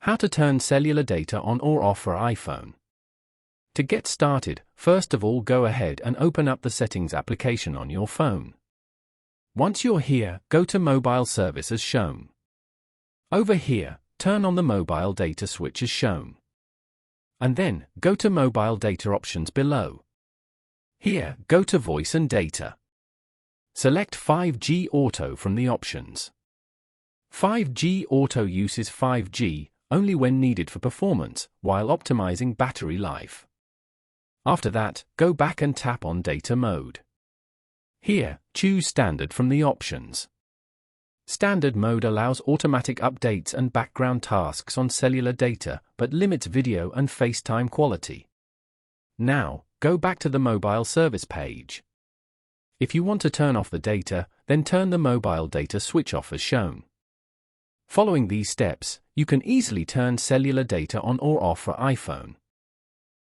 How to turn cellular data on or off for iPhone. To get started, first of all go ahead and open up the Settings application on your phone. Once you're here, go to Mobile Service as shown. Over here, turn on the mobile data switch as shown. And then, go to Mobile Data options below. Here, go to Voice and Data. Select 5G Auto from the options. 5G Auto uses 5G only when needed for performance, while optimizing battery life. After that, go back and tap on Data Mode. Here, choose Standard from the options. Standard mode allows automatic updates and background tasks on cellular data, but limits video and FaceTime quality. Now, go back to the mobile service page. If you want to turn off the data, then turn the mobile data switch off as shown. Following these steps, you can easily turn cellular data on or off for iPhone.